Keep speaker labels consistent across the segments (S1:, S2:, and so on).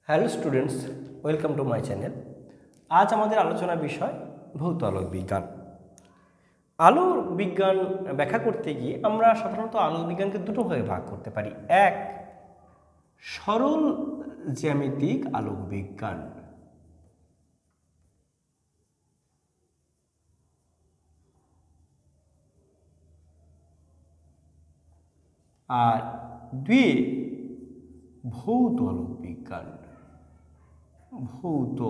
S1: Hello students, welcome to my channel. আজ আমাদের আলোচনার বিষয় ভৌত আলোক বিজ্ঞান। আলোর বিজ্ঞান ব্যাখ্যা করতে গিয়ে আমরা সাধারণত আলোক বিজ্ঞানকে দুটো ভাগে ভাগ করতে পারি। এক, সরল জ্যামিতিক আলোক বিজ্ঞান, আর দুই, ভৌত আলোক বিজ্ঞান। ভৌত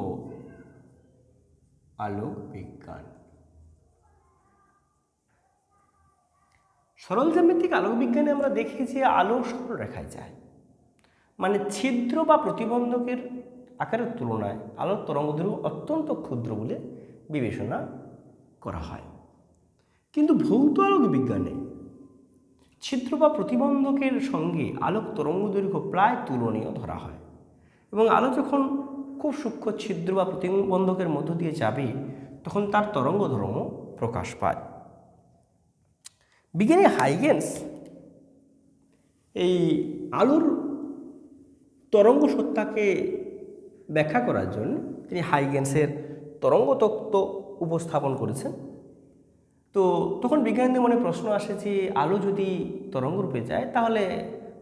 S1: আলোক বিজ্ঞান। সরল জ্যামিতিক আলোক বিজ্ঞানে আমরা দেখি যে আলো সরল রেখায় যায়, মানে ছিদ্র বা প্রতিবন্ধকের আকারের তুলনায় আলোর তরঙ্গদৈর্ঘ্য অত্যন্ত ক্ষুদ্র বলে বিবেচনা করা হয়। কিন্তু ভৌত আলোক বিজ্ঞানে ছিদ্র বা প্রতিবন্ধকের সঙ্গে আলোক তরঙ্গদৈর্ঘ্য প্রায় তুলনীয় ধরা হয়, এবং আলো যখন খুব সূক্ষ্ম ছিদ্র বা প্রতিবন্ধকের মধ্য দিয়ে যাবে তখন তার তরঙ্গধর্ম প্রকাশ পায়। বিজ্ঞানী হাইগেন্স এই আলোর তরঙ্গ সত্তাকে ব্যাখ্যা করার জন্য তিনি হাইগেন্সের তরঙ্গ তত্ত্ব উপস্থাপন করেছেন। তো তখন বিজ্ঞানীদের মনে প্রশ্ন আসে যে আলো যদি তরঙ্গ রূপে যায় তাহলে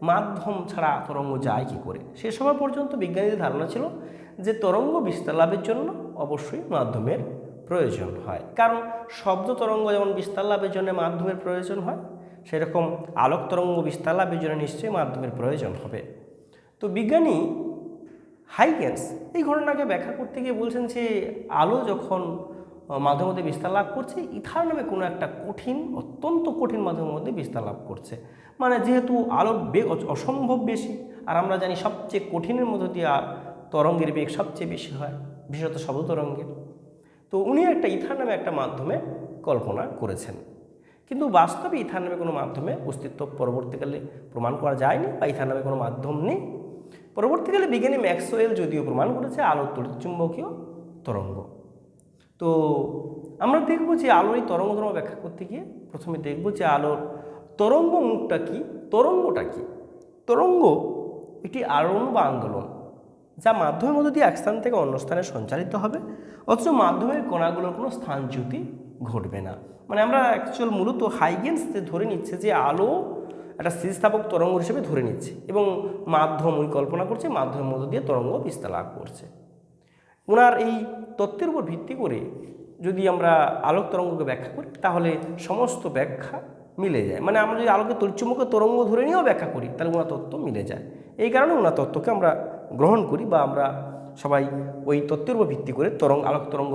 S1: মাধ্যম ছাড়া তরঙ্গ যায় কী করে। সে সময় পর্যন্ত বিজ্ঞানীদের ধারণা ছিল যে তরঙ্গ বিস্তার লাভের জন্য অবশ্যই মাধ্যমের প্রয়োজন হয়, কারণ শব্দ তরঙ্গ যেমন বিস্তার লাভের জন্য মাধ্যমের প্রয়োজন হয়, সেরকম আলোক তরঙ্গ বিস্তার লাভের জন্য নিশ্চয়ই মাধ্যমের প্রয়োজন হবে। তো বিজ্ঞানী হাইগেন্স এই ঘটনাকে ব্যাখ্যা করতে গিয়ে বলছেন যে আলো যখন মাধ্যমের মধ্যে বিস্তার লাভ করছে, ইথার নামে কোনো একটা কঠিন, অত্যন্ত কঠিন মাধ্যমের মধ্যে বিস্তার লাভ করছে। মানে যেহেতু আলোর বেগ অসম্ভব বেশি, আর আমরা জানি সবচেয়ে কঠিনের মধ্য দিয়ে তরঙ্গের বেগ সবচেয়ে বেশি হয়, বিশেষত শব্দ তরঙ্গের। তো উনি একটা ইথার নামে একটা মাধ্যমে কল্পনা করেছেন, কিন্তু বাস্তবে ইথার নামে কোনো মাধ্যমে অস্তিত্ব পরবর্তীকালে প্রমাণ করা যায়নি, বা ইথার নামে কোনো মাধ্যম নেই। পরবর্তীকালে বিজ্ঞানী ম্যাক্সওয়েল যদিও প্রমাণ করেছে আলোর তড়িৎচুম্বকীয় তরঙ্গ। তো আমরা দেখব যে আলোর এই তরঙ্গধর্ম ব্যাখ্যা করতে গিয়ে প্রথমে দেখব যে আলোর তরঙ্গ মুখটা কি, তরঙ্গটা কি। তরঙ্গ একটি আলোড়ন বা আন্দোলন, যা মাধ্যমের মধ্য দিয়ে এক স্থান থেকে অন্য স্থানে সঞ্চালিত হবে, অথচ মাধ্যমের কণাগুলোর কোনো স্থানচ্যুতি ঘটবে না। মানে আমরা মূলত হাইগেন্স ধরে নিচ্ছে যে আলো একটা স্থিতিস্থাপক তরঙ্গ হিসেবে ধরে নিচ্ছে, এবং মাধ্যম ওই কল্পনা করছে মাধ্যমের মধ্য দিয়ে তরঙ্গ বিস্তার লাভ করছে। ওনার এই তত্ত্বের উপর ভিত্তি করে যদি আমরা আলোক তরঙ্গকে ব্যাখ্যা করি তাহলে সমস্ত ব্যাখ্যা মিলে যায়। মানে আমরা যদি আলোকে তড়িৎচুম্বকীয় তরঙ্গ ধরে নিয়েও ব্যাখ্যা করি তাহলে ওনার তত্ত্ব মিলে যায়। এই কারণে ওনার তত্ত্বকে আমরা গ্রহণ করি, বা আমরা সবাই ওই তত্ত্বের উপর ভিত্তি করে আলোক তরঙ্গ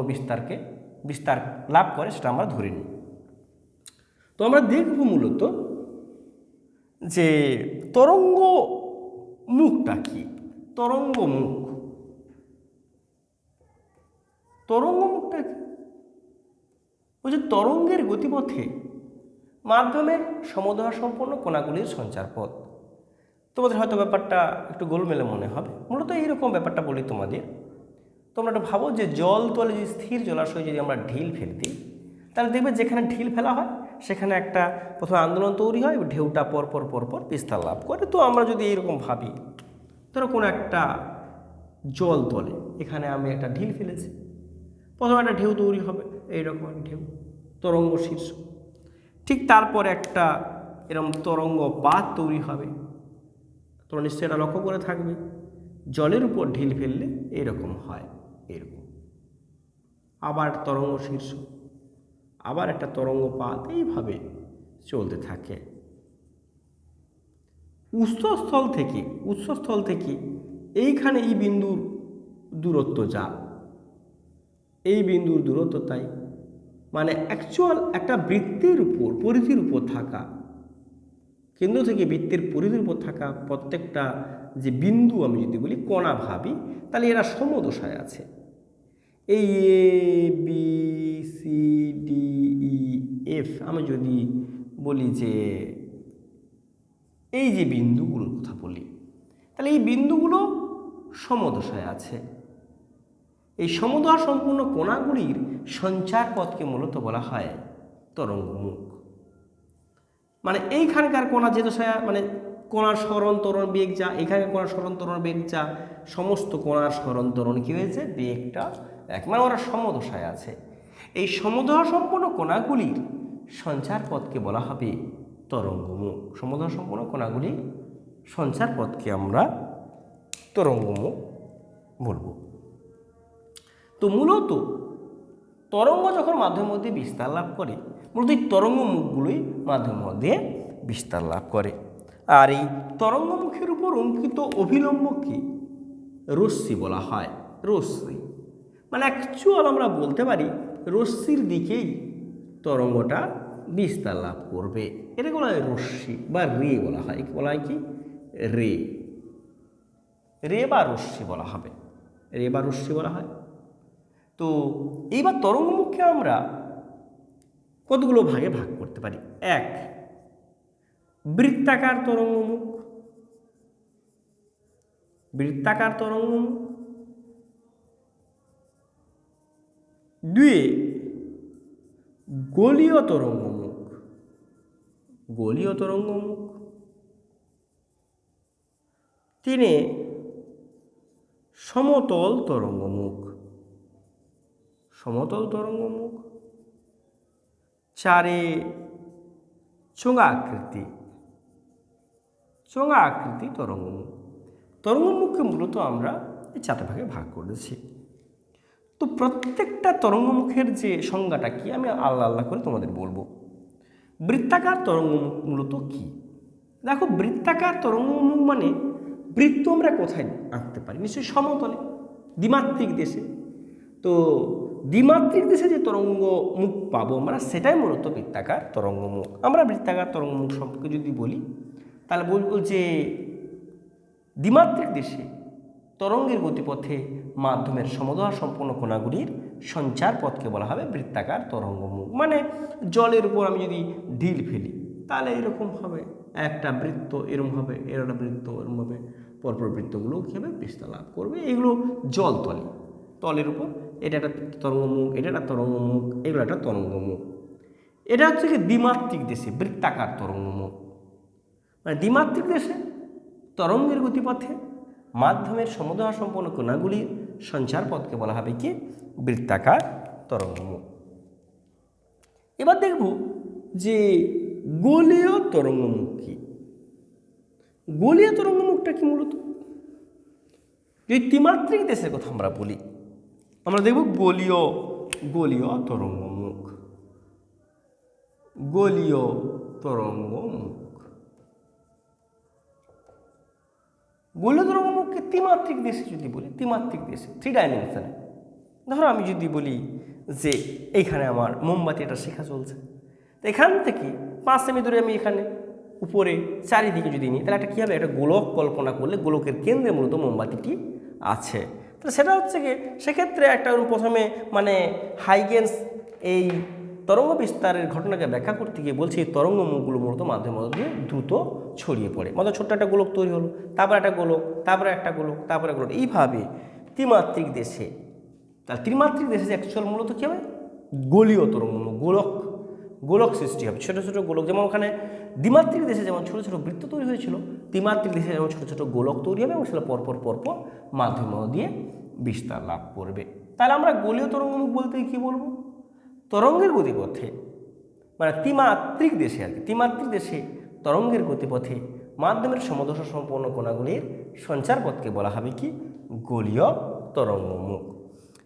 S1: বিস্তার লাভ করে সেটা আমরা ধরে নিই। তো আমরা দেখব মূলত যে তরঙ্গ মুখটা কি। তরঙ্গ মুখটা কি? ওই যে তরঙ্গের গতিপথে মাধ্যমের সমদ্বার সম্পন্ন কণাগুলির সঞ্চারপথ। তোমাদের হয়তো ব্যাপারটা একটু গোলমেলে মনে হবে, মূলত এইরকম ব্যাপারটা বলি তোমাদের। তোমরা একটু ভাবো যে জল তলে যদি স্থির জলাশয়ে যদি আমরা ঢিল ফেলে দিই, তাহলে দেখবে যেখানে ঢিল ফেলা হয় সেখানে একটা প্রথমে আন্দোলন তৈরি হয়, ঢেউটা পরপর বিস্তার লাভ করে। তো আমরা যদি এইরকম ভাবি, ধরো কোনো একটা জল তলে এখানে আমি একটা ঢিল ফেলেছি, প্রথমে একটা ঢেউ তৈরি হবে, এইরকম ঢেউ, তরঙ্গ শীর্ষ। ঠিক তারপরে একটা এরকম তরঙ্গ পাত তৈরি হবে। তোমরা নিশ্চয়ই এটা লক্ষ্য করে থাকবে, জলের উপর ঢিল ফেললে এরকম হয়, এরকম। আবার তরঙ্গ শীর্ষ, আবার একটা তরঙ্গ পাত, এইভাবে চলতে থাকে। উৎসস্থল থেকে এইখানে এই বিন্দুর দূরত্ব যা, এই বিন্দুর দূরত্ব তাই, মানে অ্যাকচুয়াল একটা বৃত্তের উপর, পরিধির উপর থাকা, কেন্দ্র থেকে বৃত্তের পরিধির উপর থাকা প্রত্যেকটা যে বিন্দু আমি যদি বলি কণা ভাবি, তাহলে এরা সমদশায় আছে। এই A B C D E F আমি যদি বলি যে এই যে বিন্দুগুলোর কথা বলি, তাহলে এই বিন্দুগুলো সমদশায় আছে। এই সমদশা সম্পূর্ণ কণাগুলির সঞ্চার পথকে মূলত বলা হয় তরঙ্গমুখ। মানে এইখানকার কোণা যেহেতু মানে কোণার সরণ ত্বরণ বেগ যা, এখানে কোণার সরণ ত্বরণ বেগ যা, সমস্ত কোণার সরণ ত্বরণ কী হয়েছে, বেগটা এক, মানে ওরা সমদশায় আছে। এই সমদশা সম্পন্ন কোণাগুলির সঞ্চার পথকে বলা হবে তরঙ্গমুখ। সমদশা সম্পন্ন কোণাগুলির সঞ্চার পথকে আমরা তরঙ্গমুখ বলবো। তো মূলত তরঙ্গ যখন মাধ্যমের মধ্যে বিস্তার লাভ করে, মূলত এই তরঙ্গ মুখগুলোই মাধ্যমের মধ্যে বিস্তার লাভ করে। আর এই তরঙ্গ মুখের উপর অঙ্কিত অভিলম্বকে রশ্মি বলা হয়। রশ্মি মানে অ্যাকচুয়াল আমরা বলতে পারি রশ্মির দিকেই তরঙ্গটা বিস্তার লাভ করবে। এটাকে বলা হয় রশ্মি বা রে বলা হয়। বলা হয় কি, রে, রে বা রশ্মি বলা হবে, রে বা রশ্মি বলা হয়। তো এইবার তরঙ্গমুখকে আমরা কতগুলো ভাগে ভাগ করতে পারি। এক, বৃত্তাকার তরঙ্গমুখ, বৃত্তাকার তরঙ্গমুখ। দুই, গোলীয় তরঙ্গমুখ, গোলীয় তরঙ্গমুখ। তিনে, সমতল তরঙ্গমুখ, সমতল তরঙ্গমুখ। চারে, চোঙা আকৃতি, চোঙা আকৃতি তরঙ্গমুখ। তরঙ্গমুখকে মূলত আমরা এই চারটে ভাগে ভাগ করেছি। তো প্রত্যেকটা তরঙ্গমুখের যে সংজ্ঞাটা কি আমি আল্লাহ আল্লাহ করে তোমাদের বলবো। বৃত্তাকার তরঙ্গমুখ মূলত কি? দেখো, বৃত্তাকার তরঙ্গমুখ মানে বৃত্ত আমরা কোথায় আঁকতে পারি? নিশ্চয়ই সমতলে, দ্বিমাত্রিক দেশে। তো দ্বিমাত্রিক দেশে যে তরঙ্গ মুখ পাবো আমরা, সেটাই মূলত বৃত্তাকার তরঙ্গমুখ। আমরা বৃত্তাকার তরঙ্গমুখ সম্পর্কে যদি বলি, তাহলে বলবো যে দ্বিমাত্রিক দেশে তরঙ্গের গতিপথে মাধ্যমের সমদশা সম্পন্ন কোণাগুলির সঞ্চার পথকে বলা হবে বৃত্তাকার তরঙ্গমুখ। মানে জলের উপর আমি যদি ঢিল ফেলি, তাহলে এরকম হবে একটা বৃত্ত, এরকম হবে, এর একটা বৃত্ত, এরকম হবে, পরপর বৃত্তগুলো কী হবে, বিস্তার লাভ করবে। এগুলো জল তলে, তলের উপর, এটা একটা তরঙ্গমুখ, এটা একটা তরঙ্গমুখ, এগুলো একটা তরঙ্গমুখ। এটা হচ্ছে কি দ্বিমাত্রিক দেশে বৃত্তাকার তরঙ্গমুখ। মানে দ্বিমাত্রিক দেশে তরঙ্গের গতিপথে মাধ্যমের সমদশা সম্পন্ন কোণাগুলির সঞ্চার পথকে বলা হবে কি, বৃত্তাকার তরঙ্গমুখ। এবার দেখব যে গোলীয় তরঙ্গমুখ কি। গোলীয় তরঙ্গমুখটা কি? মূলত যদি ত্রিমাত্রিক দেশের কথা আমরা বলি, আমরা দেখব গোলীয়, গোলীয় তরঙ্গমুখ, গোলীয় তরঙ্গমুখ। গোলীয় তরঙ্গমুখকে ত্রিমাত্রিক দেশে যদি বলি, ত্রিমাত্রিক দেশে, 3 ডাইমেনশনে, ধরো আমি যদি বলি যে এইখানে আমার মোমবাতি একটা শিখা চলছে, তো এখান থেকে 5 সেমি দূরে আমি এখানে উপরে চারিদিকে যদি নিই, তাহলে একটা কী হবে, একটা গোলক কল্পনা করলে গোলকের কেন্দ্রে মূলত মোমবাতিটি আছে। তো সেটা হচ্ছে কি, সেক্ষেত্রে একটা প্রথমে মানে হাইগেন্স এই তরঙ্গ বিস্তারের ঘটনাকে ব্যাখ্যা করতে গিয়ে বলছে এই তরঙ্গমুখগুলো মূলত মাধ্যমের মধ্যে দ্রুত ছড়িয়ে পড়ে। মতো ছোট্ট একটা গোলক তৈরি হলো, তারপর একটা গোলক, তারপরে একটা গোলক, তারপরে গোলক, এইভাবে ত্রিমাত্রিক দেশে। তাহলে ত্রিমাত্রিক দেশে যে অ্যাকচুয়াল মূলত কী হবে, গোলীয় তরঙ্গমুখ, গোলক, গোলক সৃষ্টি হবে, ছোটো ছোটো গোলক। যেমন ওখানে দ্বিমাত্রিক দেশে যেমন ছোটো ছোটো বৃত্ত তৈরি হয়েছিল, ত্রিমাত্রিক দেশে যেমন ছোটো ছোটো গোলক তৈরি হবে এবং সেটা পরপর পরপর মাধ্যম দিয়ে বিস্তার লাভ করবে। তাহলে আমরা গোলীয় তরঙ্গমুখ বলতে কী বলবো, তরঙ্গের গতিপথে মানে ত্রিমাত্রিক দেশে আর কি, ত্রিমাত্রিক দেশে তরঙ্গের গতিপথে মাধ্যমের সমদশা সম্পন্ন কোণাগুলির সঞ্চার পথকে বলা হবে কি, গোলীয় তরঙ্গমুখ।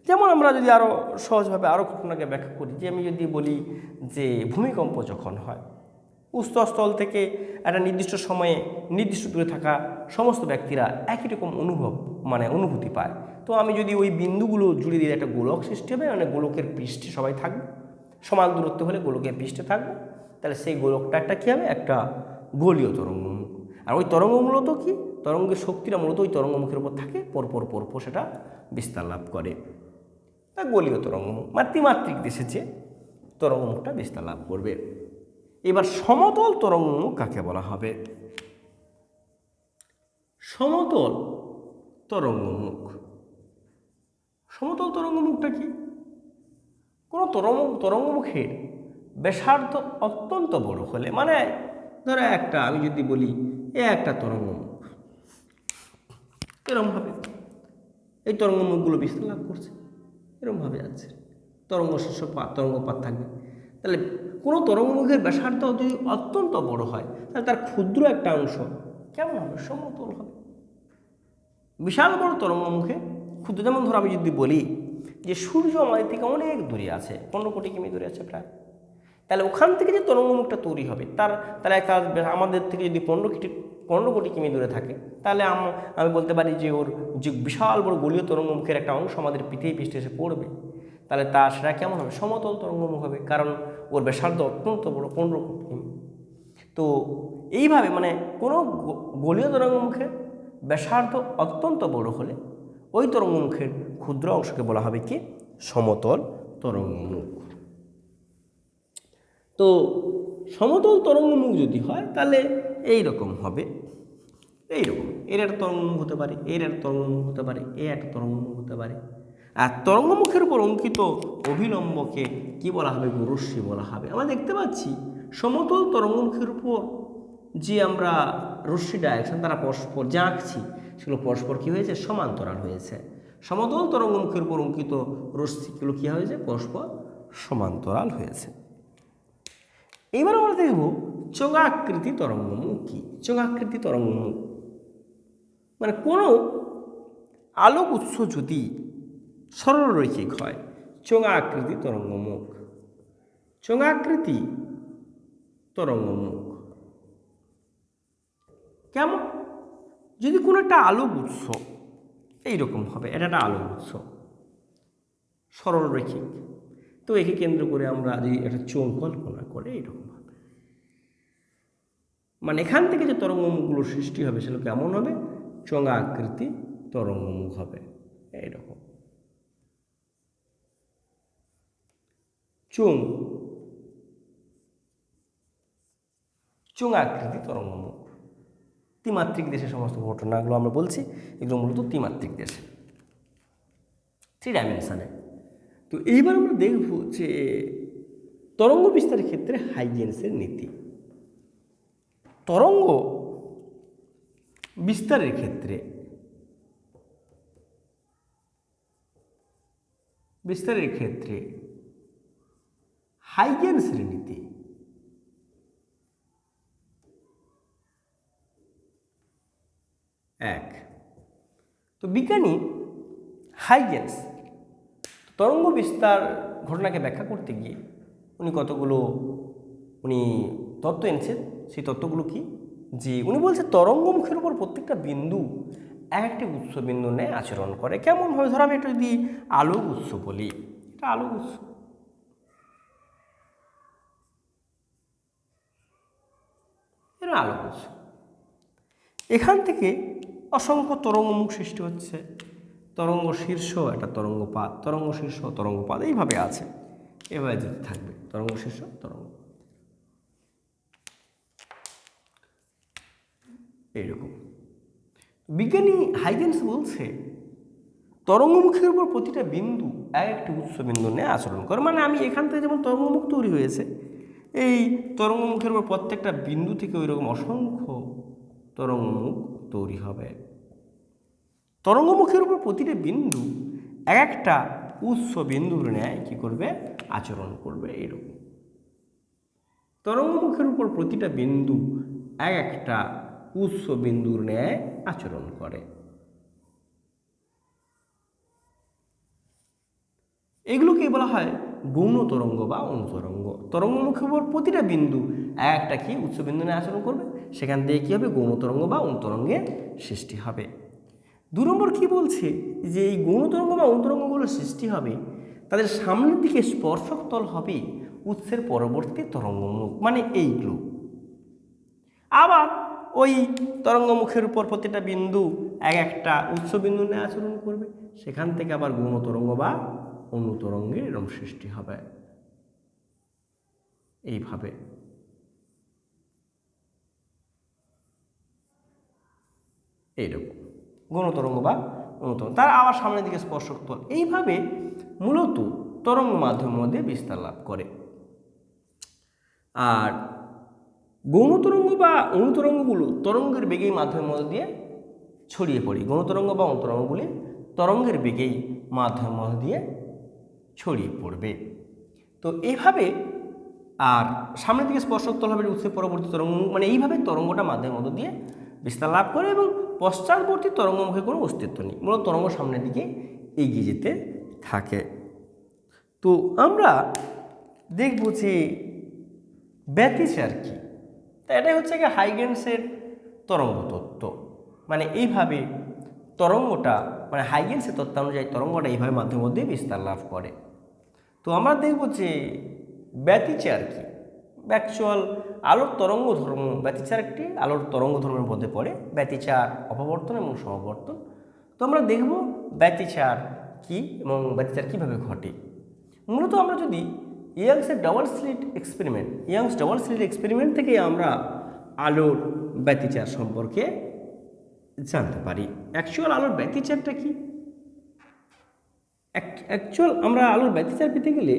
S1: যেমন আমরা যদি আরও সহজভাবে আরও ঘটনাকে ব্যাখ্যা করি, যে আমি যদি বলি যে ভূমিকম্প যখন হয়, উচ্চস্থল থেকে একটা নির্দিষ্ট সময়ে নির্দিষ্ট দূরে থাকা সমস্ত ব্যক্তিরা একই রকম অনুভূতি পায়। তো আমি যদি ওই বিন্দুগুলো জুড়ে দিয়ে একটা গোলক সৃষ্টি হবে, মানে গোলকের পৃষ্ঠে সবাই থাকবে, সমান দূরত্ব হলে গোলকের পৃষ্ঠে থাকবে, তাহলে সেই গোলকটা একটা কী হবে, একটা গোলীয় তরঙ্গমুখ। আর ওই তরঙ্গ মূলত কি, তরঙ্গের শক্তিটা মূলত ওই তরঙ্গমুখের উপর থাকে, পরপর পরপর সেটা বিস্তার লাভ করে। তা গোলীয় তরঙ্গমুখ মানে ত্রিমাত্রিক দেশে যে তরঙ্গমুখটা বিস্তার লাভ করবে। এবার সমতল তরঙ্গমুখ কাকে বলা হবে? সমতল তরঙ্গমুখ, সমতল তরঙ্গমুখটা কি, কোনো তরঙ্গমুখের ব্যাসার্ধ অত্যন্ত বড় হলে, মানে ধরো একটা, আমি যদি বলি এ একটা তরঙ্গমুখ, এরমভাবে এই তরঙ্গমুখগুলো বিস্তার লাভ করছে, এরমভাবে যাচ্ছে, তরঙ্গপাত থাকবে। তাহলে কোনো তরঙ্গমুখের ব্যাসার্ধ যদি অত্যন্ত বড় হয়, তাহলে তার ক্ষুদ্র একটা অংশ কেমন হবে? সমতল হবে। বিশাল বড় তরঙ্গমুখে ক্ষুদ্র, যেমন ধরো আমি যদি বলি যে সূর্য আমাদের থেকে অনেক দূরে আছে, 15 কোটি কিমি দূরে আছে প্রায়, তাহলে ওখান থেকে যে তরঙ্গমুখটা তৈরি হবে তাহলে আমাদের থেকে যদি 15 কোটি কিমি দূরে থাকে, তাহলে আমি বলতে পারি যে ওর যে বিশাল বড় গোলীয় তরঙ্গমুখের একটা অংশ আমাদের পৃথিবী পৃষ্ঠে এসে পড়বে, তাহলে সেটা কেমন হবে? সমতল তরঙ্গমুখ হবে, কারণ ওর ব্যাসার্ধ অত্যন্ত বড়, 15 কোটি কিমি। তো এইভাবে মানে কোনো গোলীয় তরঙ্গমুখের ব্যাসার্ধ অত্যন্ত বড় হলে ওই তরঙ্গমুখের ক্ষুদ্র অংশকে বলা হবে কি? সমতল তরঙ্গমুখ। তো সমতল তরঙ্গমুখ যদি হয় তাহলে এই রকম হবে, এইরকম এর একটা তরঙ্গমুখ হতে পারে, এর একটা তরঙ্গমুখ হতে পারে, এর একটা তরঙ্গমুখ হতে পারে। আর তরঙ্গমুখের উপর অঙ্কিত অভিলম্বকে কি বলা হবে? রশ্মি বলা হবে। আমরা দেখতে পাচ্ছি সমতল তরঙ্গমুখের উপর যে আমরা রশ্মি ডাইরেকশন তারা পরস্পর যা আঁকছি সেগুলো পরস্পর কী হয়েছে? সমান্তরাল হয়েছে। সমতল তরঙ্গমুখের উপর অঙ্কিত রশ্মিগুলো কী হয়েছে? পরস্পর সমান্তরাল হয়েছে। এইবার আমরা দেখব চোঙাকৃতি তরঙ্গমুখ কি? চোঙাকৃতি তরঙ্গমুখ মানে কোনো আলোক উৎস যদি সরলরৈখিক হয়, চোঙাকৃতি তরঙ্গমুখ। চোঙাকৃতি তরঙ্গমুখ কেমন? যদি কোনো একটা আলোক উৎস এইরকম হবে, এটা একটা আলোক উৎস সরলরৈখিক, তো একে কেন্দ্র করে আমরা যদি একটা চোঙ কল্পনা করে এইরকম হবে, মানে এখান থেকে যে তরঙ্গমুখগুলো সৃষ্টি হবে সেগুলো কেমন হবে? চোঙাকৃতি তরঙ্গমুখ হবে এইরকম। চোঙাকৃতি তরঙ্গমুখ ত্রিমাত্রিক দেশে সমস্ত ঘটনাগুলো আমরা বলছি, এগুলো মূলত ত্রিমাত্রিক দেশে, 3 ডাইমেনশনে। তো এইবার আমরা দেখব যে তরঙ্গ বিস্তারের ক্ষেত্রে হাইগেন্সের নীতি। তরঙ্গ বিস্তারের ক্ষেত্রে হাইগেন্সের নীতি। এক, তো বিজ্ঞানী হাইগেন্স তরঙ্গ বিস্তার ঘটনাকে ব্যাখ্যা করতে গিয়ে উনি তত্ত্ব এনেছেন। সেই তত্ত্বগুলো কি? যে উনি বলছে তরঙ্গমুখের উপর প্রত্যেকটা বিন্দু এক একটি উৎস বিন্দু নেয় আচরণ করে। কেমনভাবে? ধরো আমি একটা যদি আলোক উৎস বলি, এটা আলোক উৎস, এটা আলোক উৎস, এখান থেকে অসংখ্য তরঙ্গমুখ সৃষ্টি হচ্ছে, তরঙ্গ শীর্ষ একটা তরঙ্গপাত, তরঙ্গ শীর্ষ তরঙ্গপাত এইভাবে আছে, এভাবে যেতে থাকবে তরঙ্গ শীর্ষ তরঙ্গ এইরকম। বিজ্ঞানী হাইগেন্স বলছে তরঙ্গমুখের উপর প্রতিটা বিন্দু এক একটি উৎস বিন্দু নিয়ে আচরণ করে। মানে আমি এখান থেকে যেমন তরঙ্গমুখ তৈরি হয়েছে, এই তরঙ্গমুখের উপর প্রত্যেকটা বিন্দু থেকে ওই রকম অসংখ্য তরঙ্গমুখ তৈরি হবে। তরঙ্গমুখের উপর প্রতিটা বিন্দু এক একটা উৎস বিন্দুর ন্যায় কী করবে? আচরণ করবে এইরকম। তরঙ্গমুখের উপর প্রতিটা বিন্দু এক একটা উৎস বিন্দুর ন্যায় আচরণ করে। এগুলোকে বলা হয় গৌণ তরঙ্গ বা অনুতরঙ্গ। তরঙ্গমুখের উপর প্রতিটা বিন্দু একটা কি উৎস বিন্দু নিয়ে আচরণ করবে, সেখান থেকে কী হবে? গৌণ তরঙ্গ বা অনুতরঙ্গের সৃষ্টি হবে। 2 নম্বর কী বলছে? যে এই গৌণ তরঙ্গ বা অনুতরঙ্গগুলো সৃষ্টি হবে, তাদের সামনের দিকে স্পর্শক তল হবে উৎসের পরবর্তী তরঙ্গমুখ, মানে এইগুলো। আবার ওই তরঙ্গমুখের উপর প্রতিটা বিন্দু এক একটা উৎস বিন্দু নিয়ে আচরণ করবে, সেখান থেকে আবার গৌণ তরঙ্গ বা অনুতরঙ্গের এরকম সৃষ্টি হবে এইভাবে। এইরকম গৌণ তরঙ্গ বা অনুতরঙ্গ, তার আবার সামনের দিকে স্পর্শক তল, এইভাবে মূলত তরঙ্গ মাধ্যমের মধ্যে বিস্তার লাভ করে। আর গৌণ তরঙ্গ বা অনুতরঙ্গগুলো তরঙ্গের বেগেই মাধ্যমের মধ্য দিয়ে ছড়িয়ে পড়ে। গৌণ তরঙ্গ বা অনুতরঙ্গগুলি তরঙ্গের বেগেই মাধ্যমের মধ্য দিয়ে ছড়িয়ে পড়বে। তো এইভাবে আর সামনের দিকে স্পর্শোত্তল হবে উৎসের পরবর্তী তরঙ্গ, মানে এইভাবে তরঙ্গটা মাধ্যমের মধ্য দিয়ে বিস্তার লাভ করে এবং পশ্চাৎবর্তী তরঙ্গমুখে কোনো অস্তিত্ব নেই, মূলত তরঙ্গ সামনের দিকে এগিয়ে যেতে থাকে। তো আমরা দেখব যে ব্যতিচার কি। তা এটাই হচ্ছে কি হাইগেন্সের তরঙ্গ তত্ত্ব, মানে এইভাবে তরঙ্গটা, মানে হাইগেন্সের তত্ত্ব অনুযায়ী তরঙ্গটা এইভাবে মাধ্যমের মধ্যে বিস্তার লাভ করে। তো আমরা দেখব যে ব্যতিচার কি। অ্যাকচুয়াল আলোর তরঙ্গ ধর্ম, ব্যতিচার একটি আলোর তরঙ্গ ধর্মের মধ্যে পড়ে। ব্যতিচার অপবর্তন এবং সমবর্তন। তো আমরা দেখব ব্যতিচার কি এবং ব্যতিচার কীভাবে ঘটে। মূলত আমরা যদি ইয়াংসের ডাবল স্লিট এক্সপেরিমেন্ট থেকে আমরা আলোর ব্যতিচার সম্পর্কে জানতে পারি। অ্যাকচুয়াল আলোর ব্যতিচারটা কি? অ্যাকচুয়াল আমরা আলোর ব্যতিচার পেতে গেলে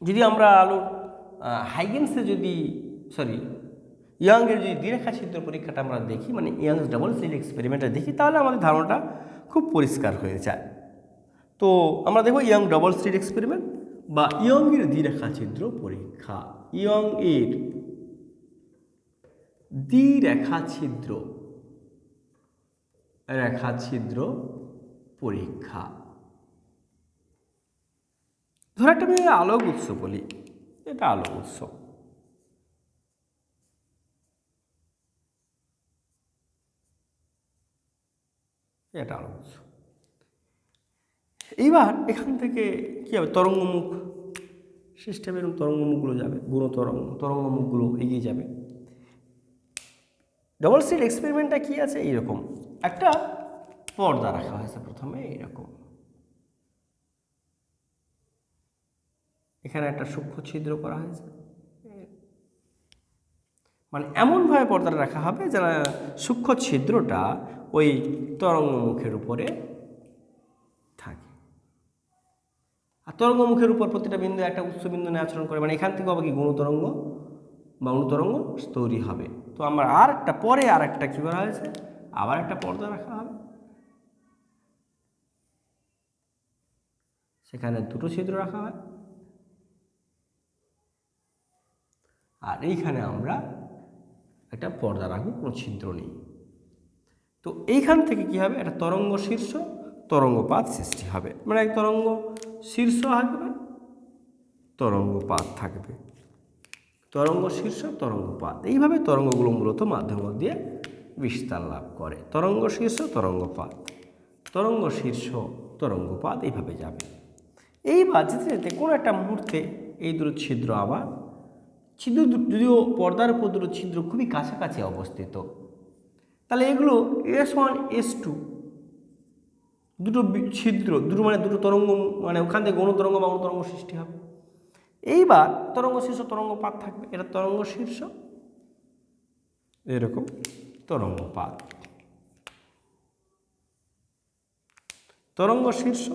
S1: যদি আমরা আলোর ইয়াংয়ের যদি দ্বিরেখা ছিদ্র পরীক্ষাটা আমরা দেখি, মানে ইয়াংস ডাবল স্লিট এক্সপেরিমেন্টটা দেখি, তাহলে আমাদের ধারণাটা খুব পরিষ্কার হয়ে যায়। তো আমরা দেখব ইয়ং ডাবল স্লিট এক্সপেরিমেন্ট বা ইয়ংয়ের দ্বিরেখা ছিদ্র পরীক্ষা। ইয়ংয়ের দ্বিরেখা ছিদ্র পরীক্ষা। ধর একটা আমি আলোক উৎস বলি, এটা আলোক উৎস। এটা আলোক উৎস। এইবার এখান থেকে কী হবে, তরঙ্গমুখ সিস্টেমে এরকম তরঙ্গমুখগুলো যাবে, গুণ তরঙ্গমুখগুলো এগিয়ে যাবে। ডাবল স্লিট এক্সপেরিমেন্টটা কী আছে, এইরকম একটা পর্দা রাখা হয়েছে প্রথমে, এইরকম এখানে একটা সূক্ষ্ম ছিদ্র করা হয়েছে, মানে এমনভাবে পর্দাটা রাখা হবে যেন সূক্ষ্ম ছিদ্রটা ওই তরঙ্গমুখের উপরে থাকে। আর তরঙ্গমুখের উপর প্রতিটা বিন্দু একটা উচ্চ বিন্দু নিয়ে আচরণ করে, মানে এখান থেকে হবে কি গুণ তরঙ্গ বা অনুতরঙ্গ তৈরি হবে। তো আমরা আর একটা কী করা হয়েছে, আবার একটা পর্দা রাখা হবে, সেখানে দুটো ছিদ্র রাখা হয়, আর এইখানে আমরা একটা পর্দা রাখবো, কোনো ছিদ্র নেই। তো এইখান থেকে কি হবে, একটা তরঙ্গ শীর্ষ তরঙ্গপাত সৃষ্টি হবে, মানে এক তরঙ্গ শীর্ষ থাকবে, তরঙ্গপাত থাকবে, তরঙ্গ শীর্ষ তরঙ্গপাত। এইভাবে তরঙ্গগুলো মূলত মাধ্যম দিয়ে বিস্তার লাভ করে। তরঙ্গ শীর্ষ তরঙ্গপাত, তরঙ্গ শীর্ষ তরঙ্গপাত এইভাবে যাবে। এইবার যেতে যেতে কোনো একটা মুহূর্তে এই দুটো ছিদ্র আবার যদিও পর্দার উপর দুটো ছিদ্র খুবই কাছাকাছি অবস্থিত, তাহলে এগুলো S1 S2 দুটো ছিদ্র, দুটো তরঙ্গ, মানে ওখান থেকে গৌণ তরঙ্গ বা অনুতরঙ্গ সৃষ্টি হবে। এইবার তরঙ্গ শীর্ষ তরঙ্গপাত থাকবে, এটা তরঙ্গ শীর্ষ, এরকম তরঙ্গপাত, তরঙ্গ শীর্ষ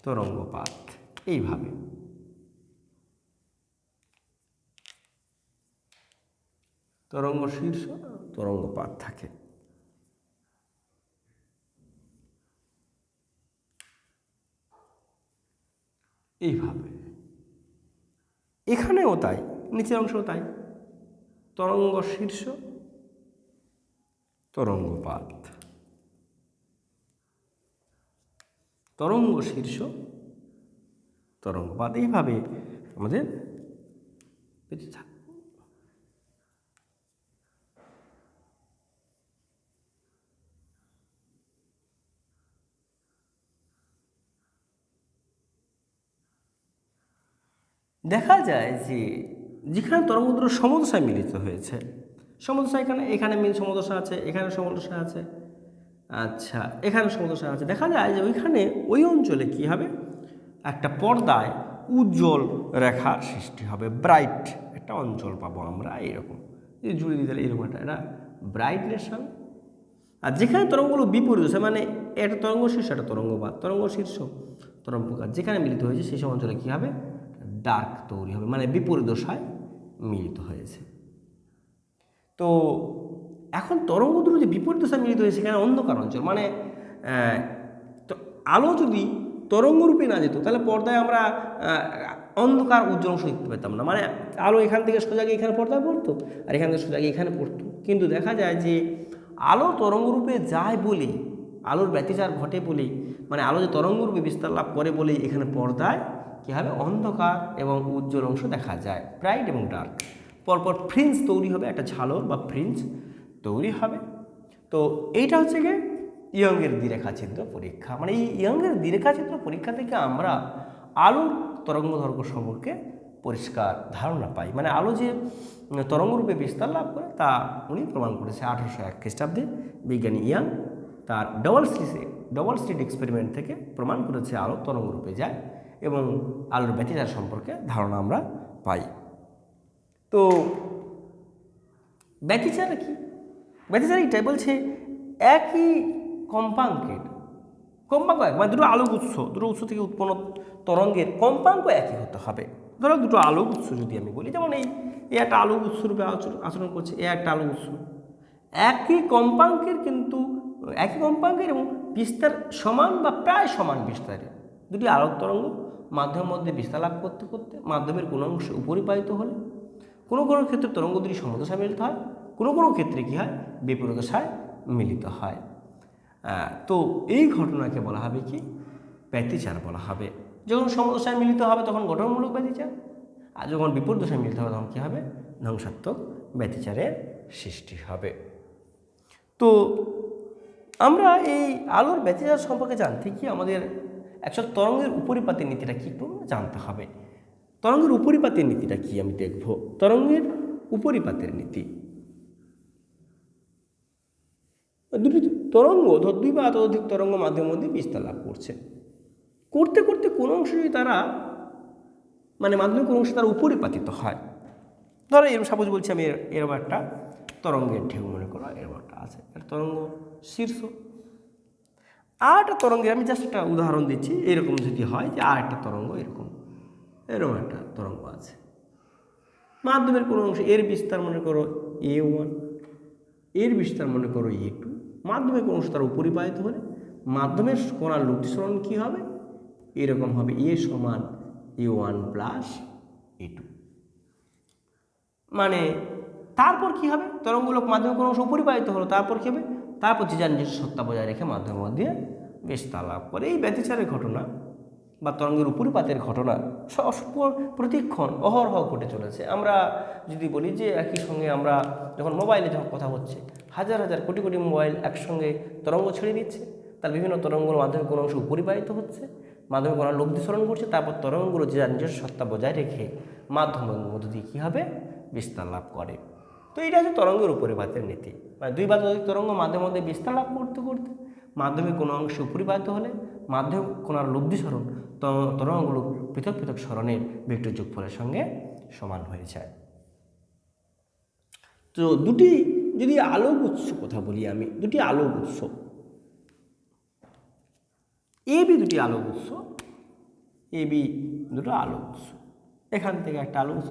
S1: তরঙ্গপাত, এইভাবে তরঙ্গ শীর্ষ তরঙ্গপাত থাকে। এইভাবে এখানেও তাই, নিচের অংশও তাই, তরঙ্গ শীর্ষ তরঙ্গপাত, তরঙ্গ শীর্ষ তরঙ্গপাত, এইভাবে আমাদের পেতে থাকে। দেখা যায় যে যেখানে তরঙ্গগুলো সমদশায় মিলিত হয়েছে, সমদশা এখানে মিল সমদশা আছে, এখানে সমদশা আছে, আচ্ছা এখানে সমদশা আছে, দেখা যায় যে ওইখানে ওই অঞ্চলে কি হবে, একটা পর্দায় উজ্জ্বল রেখার সৃষ্টি হবে, ব্রাইট একটা অঞ্চল পাবো আমরা, এইরকম জুড়ে দিতে এইরকম একটা ব্রাইটনেস হবে। আর যেখানে তরঙ্গগুলো বিপরীত হচ্ছে, মানে একটা তরঙ্গ শীর্ষ একটা তরঙ্গপাত, তরঙ্গ শীর্ষ তরঙ্গপাত যেখানে মিলিত হয়েছে সেই সব অঞ্চলে কী হবে, ডার্ক তৈরি হবে, মানে বিপরীত দশায় মিলিত হয়েছে। তো এখন তরঙ্গ দুটো যে বিপরীত দশায় মিলিত হয়েছে সেখানে অন্ধকার অঞ্চল, মানে তো আলো যদি তরঙ্গ রূপে না যেত তাহলে পর্দায় আমরা অন্ধকার উজ্জ্বল অংশ দেখতে পেতাম না, মানে আলো এখান থেকে সোজা গিয়ে এখানে পর্দায় পড়তো আর এখান থেকে সোজা গিয়ে এখানে পড়তো। কিন্তু দেখা যায় যে আলো তরঙ্গরূপে যায় বলে, আলোর ব্যতিচার ঘটে বলে, মানে আলো যে তরঙ্গরূপে বিস্তার লাভ করে বলেই এখানে পর্দায় কী হবে, অন্ধকার এবং উজ্জ্বল অংশ দেখা যায়, ব্রাইট এবং ডার্ক। পরপর ফ্রিঞ্জ তৈরি হবে, একটা ঝালর বা ফ্রিঞ্জ তৈরি হবে। তো এইটা হচ্ছে গিয়ে ইয়ংয়ের দ্বিরেখাচিত্র পরীক্ষা, মানে এই ইয়ংয়ের দ্বিরেখাচিত্র পরীক্ষা থেকে আমরা আলোর তরঙ্গদৈর্ঘ্য সম্পর্কে পরিষ্কার ধারণা পাই, মানে আলো যে তরঙ্গরূপে বিস্তার লাভ করে তা উনি প্রমাণ করেছে 1801 খ্রিস্টাব্দে বিজ্ঞানী ইয়াং তার ডবল স্লিট এক্সপেরিমেন্ট থেকে প্রমাণ করেছে আলো তরঙ্গরূপে যায় এবং আলোর ব্যতিচার সম্পর্কে ধারণা আমরা পাই। তো ব্যতিচার কি? ব্যতিচার এটাই বলছে একই কম্পাঙ্কের এক, মানে দুটো আলোক উৎস থেকে উৎপন্ন তরঙ্গের কম্পাঙ্ক একই হতে হবে। ধরো দুটো আলোক উৎস যদি আমি বলি, যেমন এই একটা আলোক উৎস রূপে আচরণ করছে, একটা আলোক উৎস একই কম্পাঙ্কের, কিন্তু একই কম্পাঙ্কের এবং বিস্তার সমান বা প্রায় সমান বিস্তারে দুটি আলোক তরঙ্গ মাধ্যমের মধ্যে বিস্তার লাভ করতে করতে মাধ্যমের কোনো অংশে উপরিপালিত হলে কোনো কোনো ক্ষেত্রে তরঙ্গ দুটি সমদশায় মিলিত হয়, কোনো কোনো ক্ষেত্রে কী হয়, বিপরীত দশায় মিলিত হয়। তো এই ঘটনাকে বলা হবে কি, ব্যতিচার বলা হবে। যখন সমদশায় মিলিত হবে তখন গঠনমূলক ব্যতিচার, আর যখন বিপরীত দশায় মিলিত হবে তখন কী হবে, ধ্বংসাত্মক ব্যতিচারের সৃষ্টি হবে। তো আমরা এই আলোর ব্যতিচার সম্পর্কে জানতে কি আমাদের একশো তরঙ্গের উপরিপাতের নীতিটা কী একটু জানতে হবে। তরঙ্গের উপরিপাতের নীতিটা কি আমি দেখব। তরঙ্গের উপরিপাতের নীতি, দুটি তরঙ্গ দুই বা ততোধিক তরঙ্গ মাধ্যমের মধ্যে বিস্তার লাভ করছে, করতে করতে কোনো অংশ যদি তারা, মানে মাধ্যমিক কোনো অংশ তারা উপরিপাতিত হয়। ধরো এরকম সাপোজ বলছি আমি, এরকম একটা তরঙ্গের ঢেউ মনে করো, এরকম একটা আছে, একটা তরঙ্গ শীর্ষ, আর একটা তরঙ্গের, আমি জাস্ট একটা উদাহরণ দিচ্ছি, এরকম যদি হয় যে আর একটা তরঙ্গ এরকম একটা তরঙ্গ আছে, মাধ্যমের কোনো অংশ এর বিস্তার মনে করো A1, এর বিস্তার মনে করো A2, মাধ্যমের কোনো অংশ তার উপরিপালিত হলে মাধ্যমের কোণার লব্ধিসরণ কী হবে, এরকম হবে A সমান A1 প্লাস A2। মানে তারপর কি হবে, তরঙ্গগুলো মাধ্যমের কোনো অংশ উপরিপালিত হলো, তারপর কী হবে, তারপর যে যার নিজস্ব সত্তা বজায় রেখে মাধ্যমের মধ্যে বিস্তার লাভ করে। এই ব্যতিচারের ঘটনা বা তরঙ্গের উপরিপাতের ঘটনা প্রতিক্ষণ অহরহ ঘটে চলেছে। আমরা যদি বলি যে একই সঙ্গে আমরা যখন মোবাইলে যখন কথা হচ্ছে, হাজার হাজার কোটি কোটি মোবাইল একসঙ্গে তরঙ্গ ছেড়ে দিচ্ছে, তার বিভিন্ন তরঙ্গের মাধ্যমে কোনো অংশ উপরিপালিত হচ্ছে, মাধ্যমে কোনো লব্ধিসরণ করছে, তারপর তরঙ্গগুলো যে যার নিজস্ব সত্তা বজায় রেখে মাধ্যমের মধ্য দিয়ে কী হবে, বিস্তার লাভ করে। তো এটা হচ্ছে তরঙ্গের উপরিপাতের নীতি, মানে দুই বা ততোধিক তরঙ্গ মাধ্যমের মধ্যে বিস্তার লাভ করতে করতে মাধ্যমে কোনো অংশে উপরিপালিত হলে মাধ্যম কোণার লব্ধিসরণ তরঙ্গগুলো পৃথক পৃথক সরণের ভেক্টর যোগফলের সঙ্গে সমান হয়ে যায়। তো দুটি যদি আলোক উৎস কথা বলি আমি, দুটি আলোক উৎস এবি, দুটি আলোক উৎস এবি, দুটো আলোক উৎস, এখান থেকে একটা আলোক উৎস,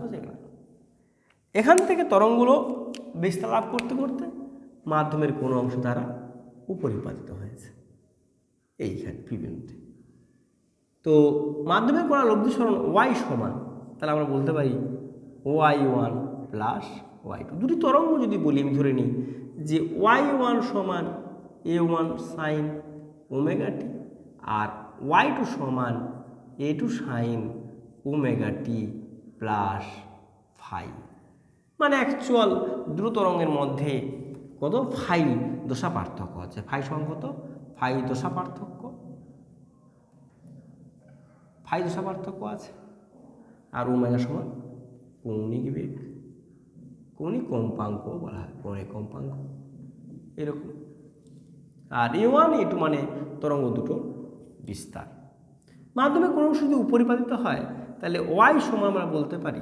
S1: এখান থেকে তরঙ্গগুলো বিস্তার লাভ করতে করতে মাধ্যমের কোনো অংশ দ্বারা উপরিপাতিত হয়েছে এইখানে বিন্দুতে। তো মাধ্যমের কোণার লব্ধিসরণ y সমান, তাহলে আমরা বলতে পারি y1 প্লাস y2। দুটি তরঙ্গ যদি বলি আমি ধরে নিই যে y1 সমান a1 সাইন ওমেগা টি আর y2 সমান a2 sine omega t plus phi, মানে অ্যাকচুয়াল দুটো তরঙ্গের মধ্যে কত ফাই দশা পার্থক্য আছে, ফাই সমান কত, ফাই দশা পার্থক্য আছে, আর ওমেগা সমান কৌণিক বেগ, কৌণিক কম্পাঙ্ক বলা হয়, কৌণিক কম্পাঙ্ক এরকম। আর A1 A2 মানে তরঙ্গ দুটো বিস্তার। মাধ্যমে কোনো অংশ যদি উপরিপাতিত হয় তাহলে y সমান আমরা বলতে পারি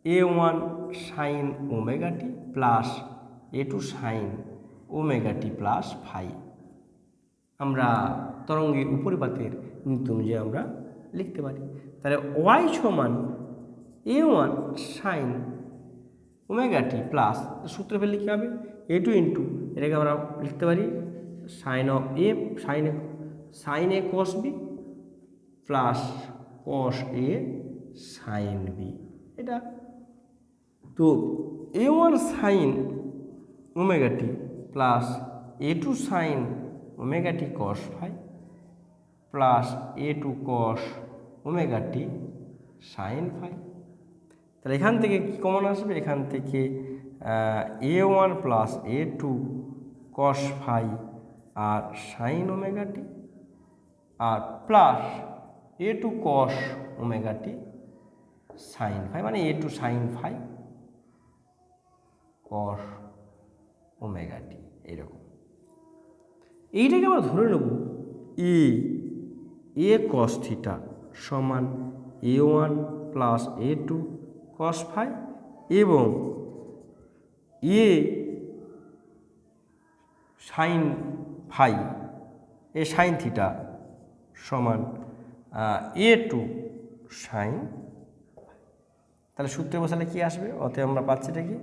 S1: A1 sine omega t plus A2 sine omega t plus phi. আমরা তরঙ্গের উপরিপাতের নীতি অনুযায়ী আমরা লিখতে পারি। তাহলে ওয়াই সমান a1 sine omega t plus, সূত্র ফেললে কী হবে, a2 ইন্টু এটাকে আমরা লিখতে পারি sine of A sine A cos B plus cos A sine B. এটা তো a1 sine omega t plus a2 sine omega t cos phi plus a2 cos omega t sine phi. তাহলে এখান থেকে কী কমন আসবে, এখান থেকে a1 plus a2 cos phi আর সাইন ওমেগা টি আর plus a2 cos omega t sine phi, মানে a2 sine phi cos omega t. এইরকম এইটাকে আমরা ধরে নেব এ কস থিটা সমান a1 plus a2 cos phi এবং এ সাইন ফাই এ সাইন থিটা সমান a2 সাইন। তাহলে সূত্রে বসালে কি আসবে, অতএব আমরা পাচ্ছি এটা কি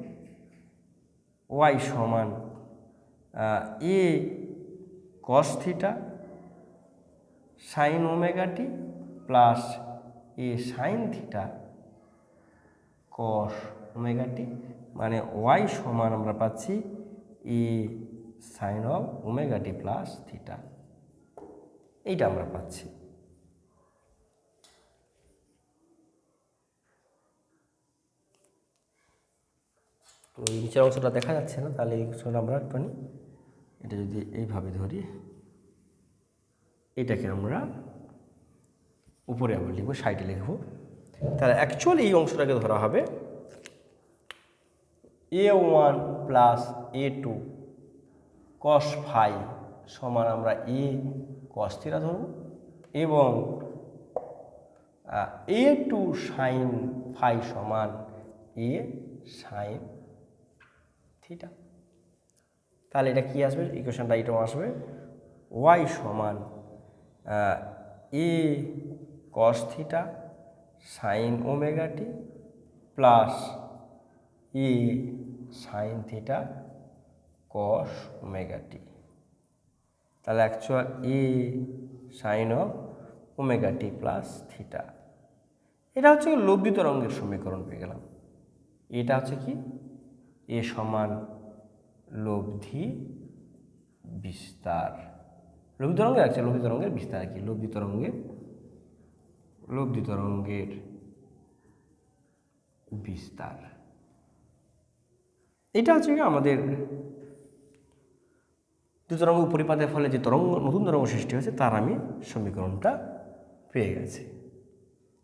S1: ওয়াই সমান এ cos theta sine omega t plus এ sine theta cos omega t, মানে ওয়াই সমান আমরা পাচ্ছি a sine of omega t plus theta, এইটা আমরা পাচ্ছি। তো এই নিচের অংশটা দেখা যাচ্ছে না, তাহলে এই অংশটা আমরা একটুখানি এটা যদি এইভাবে ধরি, এটাকে আমরা উপরে আবার লিখবো, সাইডে লিখবো। তাহলে অ্যাকচুয়ালি এই অংশটাকে ধরা হবে a1 plus a2 cos phi সমান আমরা এ কস থিটা ধরব এবং a2 সাইন ফাই সমান এ সাইন থিটা। তাহলে এটা কি আসবে, ইকুয়েশনটা এটাও আসবে ওয়াই সমান এ cos theta sine omega t plus এ sine theta cos omega t. তাহলে actual A sine of omega t plus theta, এটা হচ্ছে লব্ধি তরঙ্গের সমীকরণ পেয়ে গেলাম। এটা হচ্ছে কি এ সমান লব্ধি বিস্তার, লব্ধি তরঙ্গের আছে লব্ধি তরঙ্গের বিস্তার কি লব্ধি তরঙ্গের বিস্তার। এটা হচ্ছে কি আমাদের দুই তরঙ্গ পরিপাতের ফলে যে নতুন তরঙ্গ সৃষ্টি হয়েছে তার আমি সমীকরণটা পেয়ে গেছি।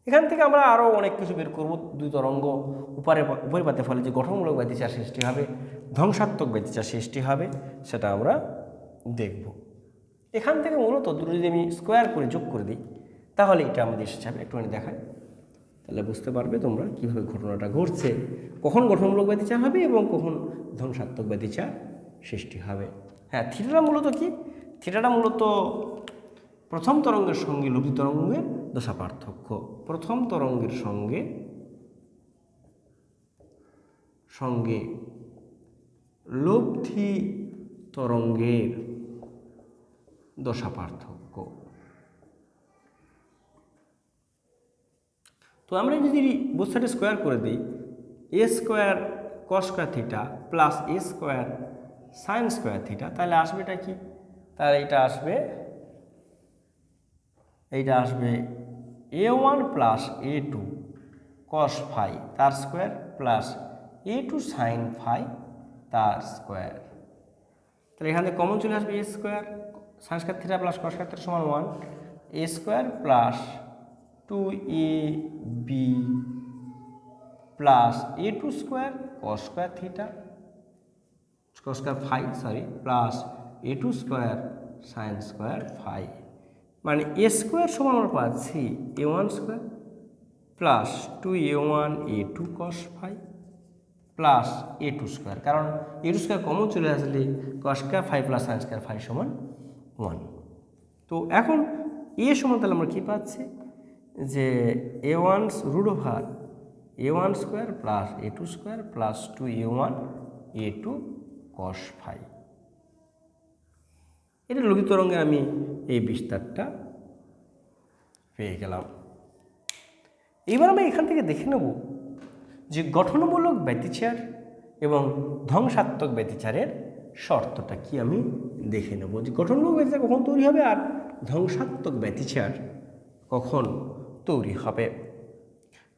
S1: এখান থেকে আমরা আরও অনেক কিছু বের করব। দুই তরঙ্গ উপরিপাতের ফলে যে গঠনমূলক ব্যতিচার সৃষ্টি হবে, ধ্বংসাত্মক ব্যতিচার সৃষ্টি হবে, সেটা আমরা দেখব। এখান থেকে মূলত দুটো যদি আমি স্কোয়ার করে যোগ করে দিই তাহলে এটা আমাদের এসে যাবে। একটুখানি দেখায়, তাহলে বুঝতে পারবে তোমরা কীভাবে ঘটনাটা ঘটছে, কখন গঠনমূলক ব্যতিচার হবে এবং কখন ধ্বংসাত্মক ব্যতিচার সৃষ্টি হবে। হ্যাঁ, থিটাটা মূলত কি, থিটাটা মূলত প্রথম তরঙ্গের সঙ্গে লব্ধি তরঙ্গের দশা পার্থক্য। প্রথম তরঙ্গের সঙ্গে লব্ধি তরঙ্গের দশা পার্থক্য। তো আমরা যদি বস্তুটা স্কোয়ার করে দিই, a square cos square theta plus a square sine square theta, তাহলে আসবে এটা কি, তাহলে এইটা আসবে a1 plus a2 cos phi তার square plus a2 sine phi তার স্কোয়ার। তাহলে এখান থেকে কমন চলে আসবে a square sine square theta plus cos square theta সমান 1, a square plus 2ab plus a2 square cos square theta cos square phi plus a2 square sine square phi, মানে A square সমান আমরা পাচ্ছি a1 square plus 2a1 a2 cos phi plus a2 square, কারণ a2 square common চলে আসলে cos square phi plus sine square phi সমান 1। তো এখন এ সমান তাহলে আমরা কী পাচ্ছি, যে a1 root over a1 square plus a2 square plus 2a1 a2 cos phi. এটা লঘু তরঙ্গে আমি এই বিস্তারটা পেয়ে গেলাম। এবার আমি এখান থেকে দেখে নেব যে গঠনমূলক ব্যতিচার এবং ধ্বংসাত্মক ব্যতিচারের শর্তটা কি আমি দেখে নেব যে গঠনমূলক ব্যতিচার কখন তৈরি হবে আর ধ্বংসাত্মক ব্যতিচার কখন তৈরি হবে।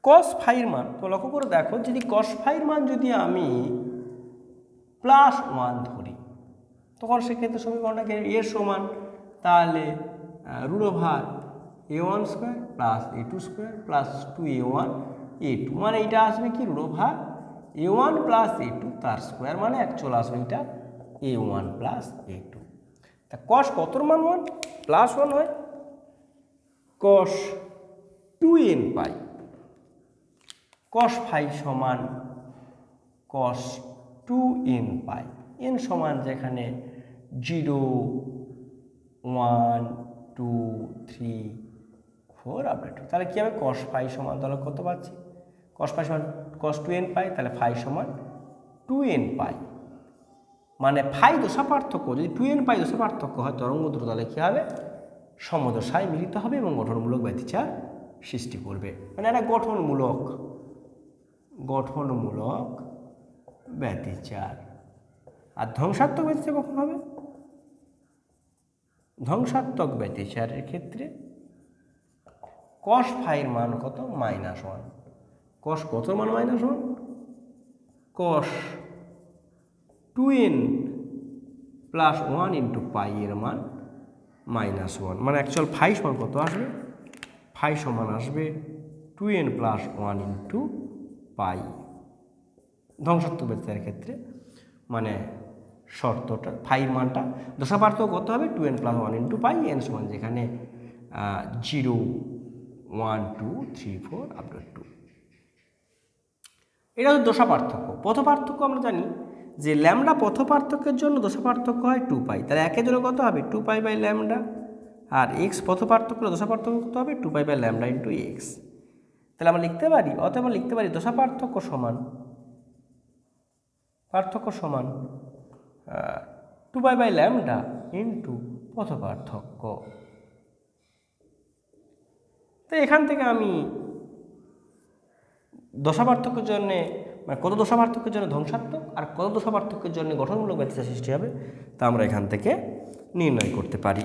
S1: কস ফাইয়ের মান তো লক্ষ্য করে দেখো, যদি কস ফাইয়ের মান যদি আমি +1 ধরি তখন সেক্ষেত্রে সমীকরণটাকে এর সমান, তাহলে root over a1 square plus a2 square plus 2a1 a2, মানে এটা আসবে কি root over a1 plus a2 তার স্কোয়ার, মানে অ্যাকচুয়াল আসবে এটা a1 প্লাস a2। তা কস কতর মান 1 +1 হয়, কস 2n পাই, কস ফাই সমান কস 2n পাই, n সমান যেখানে 0 1 2 3 4 আপডেট। তাহলে কি হবে কস ফাই সমান, তাহলে কত পাচ্ছি কস ফাই সমান কস 2n পাই, তাহলে ফাই সমান 2n পাই, মানে ফাই দশা পার্থক্য যদি 2n পাই দশা পার্থক্য হয় তরঙ্গ দূরত্ব, তাহলে কী হবে সমদশায় মিলিত হবে এবং গঠনমূলক ব্যতিচার সৃষ্টি করবে, মানে একটা গঠনমূলক ব্যতিচার। আর ধ্বংসাত্মক ব্যতিচার কখন হবে, ধ্বংসাত্মক ব্যতিচারের ক্ষেত্রে কস ফাইয়ের মান কত -1, কস কত মান -1, কস 2n প্লাস 1 ইন্টু পাই এর মান -1, মানে অ্যাকচুয়াল ফাই সমান কত আসবে, ফাই সমান আসবে 2n প্লাস 1 ইন্টু পাই। ধ্বংসাত্মক ব্যতিচারের ক্ষেত্রে মানে শর্তটা ফাইয়ের মানটা দশা পার্থক্য কত হবে 2n প্লাস 1 ইন্টু পাই, n সমান যেখানে 0 1 2 3 4 আপডেট 2। এটা হচ্ছে দশা পার্থক্য। পথ পার্থক্য আমরা জানি যে ল্যামডা পথ পার্থক্যের জন্য দশা পার্থক্য হয় 2 পাই, তাহলে একের জন্য কত হবে 2 পাই বাই ল্যামডা, আর এক্স পথ পার্থক্য দশা পার্থক্য কত হবে 2 pi by lambda into x. তাহলে আমরা লিখতে পারি, অথবা লিখতে পারি দশা পার্থক্য সমান 2 পাই বাই ল্যামডা ইন্টু পথ পার্থক্য। তো এখান থেকে আমি দশা পার্থক্যের জন্য মানে কত দশা পার্থক্যের জন্য ধ্বংসাত্মক আর কত দশা পার্থক্যের জন্য গঠনমূলক ব্যতিচার সৃষ্টি হবে তা আমরা এখান থেকে নির্ণয় করতে পারি।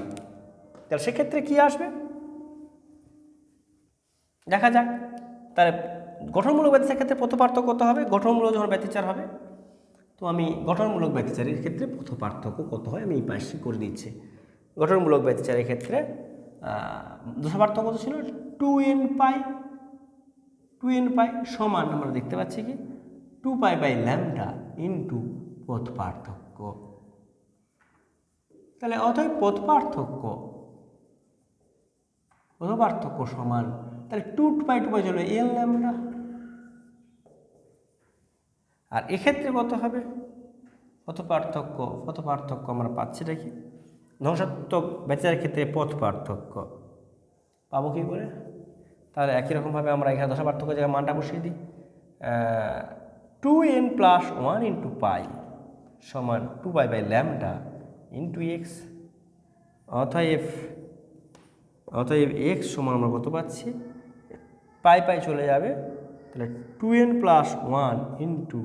S1: তাহলে সেক্ষেত্রে কি আসবে দেখা যাক। তাহলে গঠনমূলক ব্যতিচারের ক্ষেত্রে পথ পার্থক্য কত হবে, গঠনমূলক যখন ব্যতিচার হবে, তো আমি গঠনমূলক ব্যতিচারের ক্ষেত্রে পথ পার্থক্য কত হয় আমি এই পাশে করে দিচ্ছি। গঠনমূলক ব্যতিচারের ক্ষেত্রে দশা পার্থক্য কত ছিল 2n পাই সমান আমরা দেখতে পাচ্ছি কি 2 পাই বাই ল্যামডা ইন্টু পথ পার্থক্য। তাহলে অতএব পথ পার্থক্য সমান, তাহলে 2 পাই চলে l ল্যামডা। আর এক্ষেত্রে কত হবে পথ পার্থক্য আমরা পাচ্ছি দেখি ধ্বংসাত্মক ব্যতিচারের ক্ষেত্রে পথ পার্থক্য পাবো কী করে, তাহলে একই রকমভাবে আমরা এখানে দশা পার্থক্য জায়গায় মানটা বসিয়ে দিই 2n প্লাস 1 ইন্টু পাই সমান 2 pi by lambda into x. অতএব এক্স সমান আমরা কত পাচ্ছি পাই চলে যাবে, তাহলে 2n plus 1 into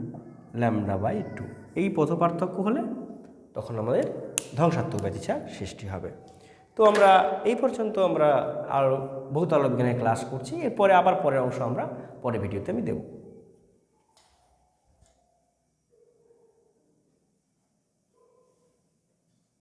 S1: lambda by 2। এই পথ পার্থক্য হলে তখন আমাদের ধ্বংসাত্মক ব্যতিচার সৃষ্টি হবে। তো আমরা এই পর্যন্ত আমরা আরও বহুতল বিজ্ঞানের ক্লাস করছি, এরপরে আবার পরের অংশ আমরা পরের ভিডিওতে আমি দেব।